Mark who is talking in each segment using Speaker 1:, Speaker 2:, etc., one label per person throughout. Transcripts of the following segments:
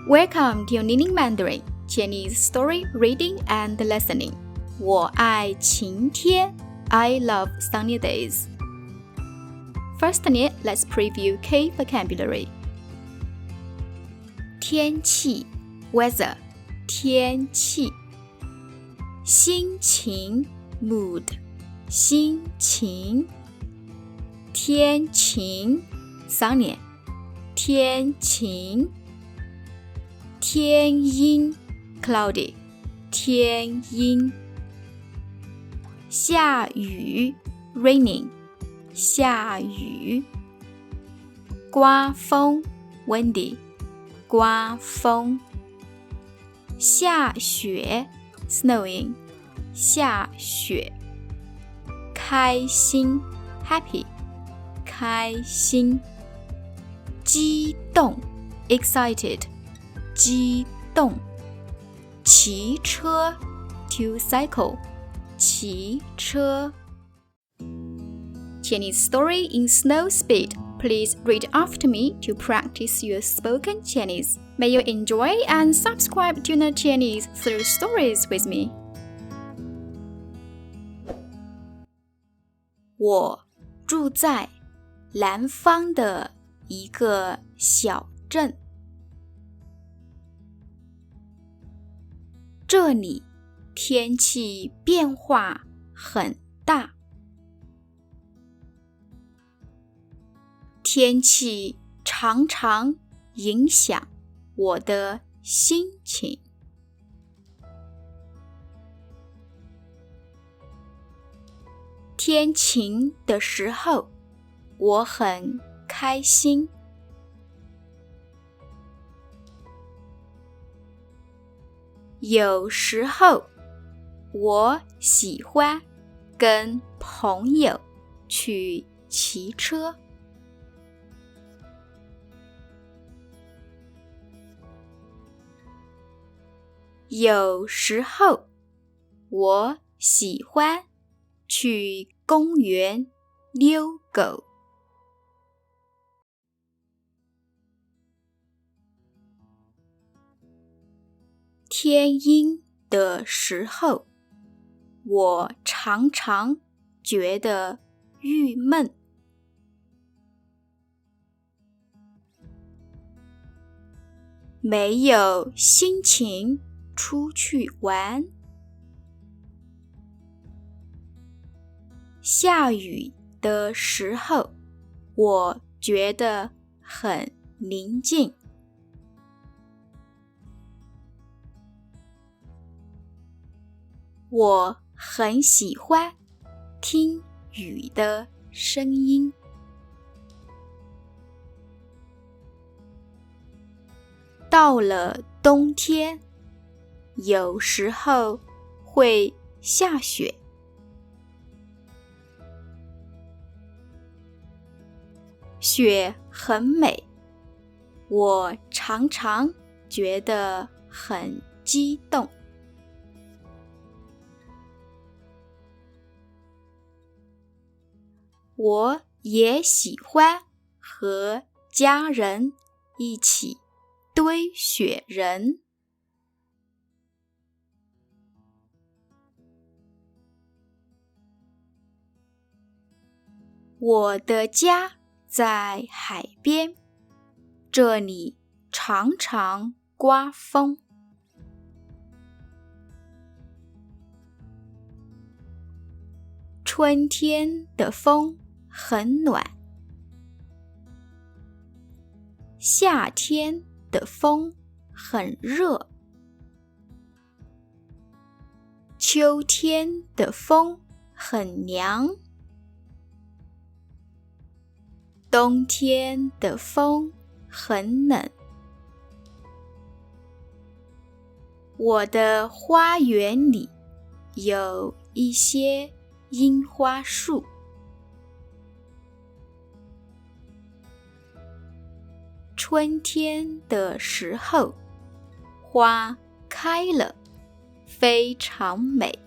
Speaker 1: Welcome to Learning Mandarin, Chinese story reading and listening. 我爱晴天 I love sunny days. Firstly, let's preview key vocabulary. 天气 weather 天气心情 mood 心情天晴 sunny 天晴天阴 cloudy 天阴下雨 raining 下雨刮风 windy 刮风下雪 snowing 下雪开心 happy 开心激动 excited 激动骑车 to cycle 骑车 Chinese story in slow speed. Please read after me to practice your spoken Chinese. May you enjoy and subscribe to Learn Chinese through stories with me. 我住在南方的一个小镇，这里天气变化很大，天气常常影响我的心情。天晴的时候，我很开心。有时候，我喜欢跟朋友去骑车。有时候，我喜欢去公园遛狗。天阴的时候，我常常觉得郁闷。没有心情出去玩。下雨的时候，我觉得很宁静。我很喜欢听雨的声音。到了冬天，有时候会下雪。雪很美，我常常觉得很激动。我也喜欢和家人一起堆雪人。我的家在海边，这里常常刮风。春天的风很暖，夏天的风很热，秋天的风很凉，冬天的风很冷。我的花园里有一些樱花树。春天的时候，花开了，非常美。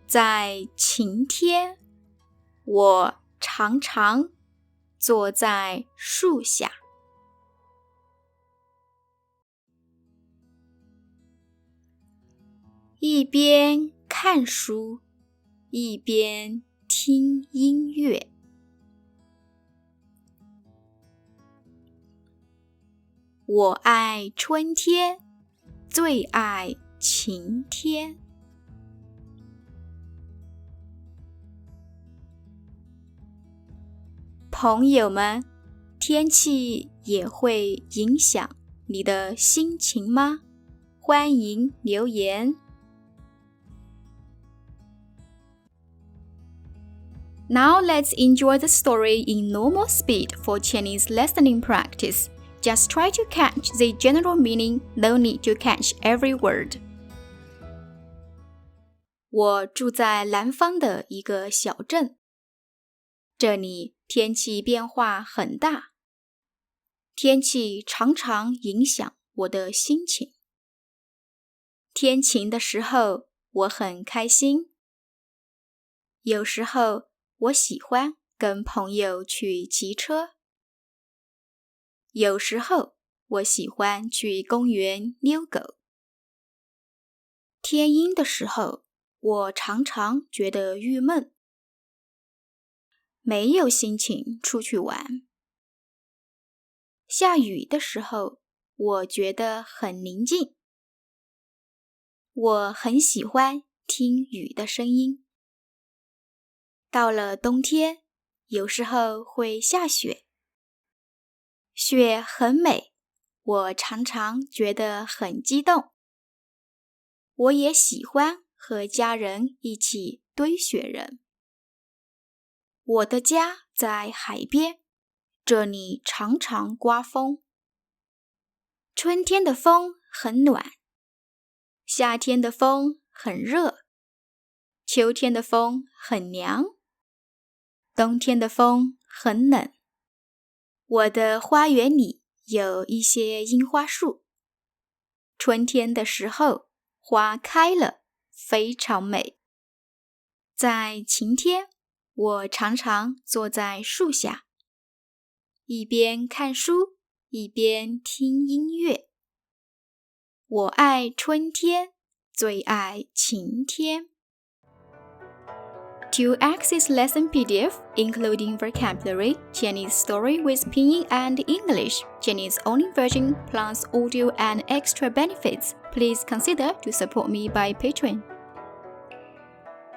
Speaker 1: 在晴天，我常常坐在树下。一边看书，一边听音乐。我爱春天，最爱晴天。朋友们，天气也会影响你的心情吗？欢迎留言。Now let's enjoy the story in normal speed for Chinese listening practice. Just try to catch the general meaning, no need to catch every word. 我住在南方的一个小镇，这里天气变化很大，天气常常影响我的心情。天晴的时候，我很开心。有时候，我喜欢跟朋友去骑车。有时候，我喜欢去公园遛狗。天阴的时候，我常常觉得郁闷，没有心情出去玩。下雨的时候，我觉得很宁静。我很喜欢听雨的声音。到了冬天，有时候会下雪。雪很美，我常常觉得很激动。我也喜欢和家人一起堆雪人。我的家在海边，这里常常刮风。春天的风很暖，夏天的风很热，秋天的风很凉，冬天的风很冷。我的花园里有一些樱花树，春天的时候花开了，非常美。在晴天，我常常坐在树下，一边看书，一边听音乐。我爱春天，最爱晴天。To access lesson PDF, including vocabulary, Chinese story with pinyin and English, Chinese only version plus audio and extra benefits, please consider to support me by Patreon.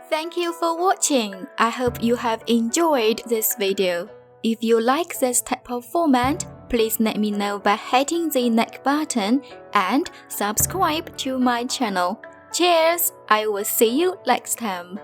Speaker 1: Thank you for watching. I hope you have enjoyed this video. If you like this type of format, please let me know by hitting the like button and subscribe to my channel. Cheers! I will see you next time.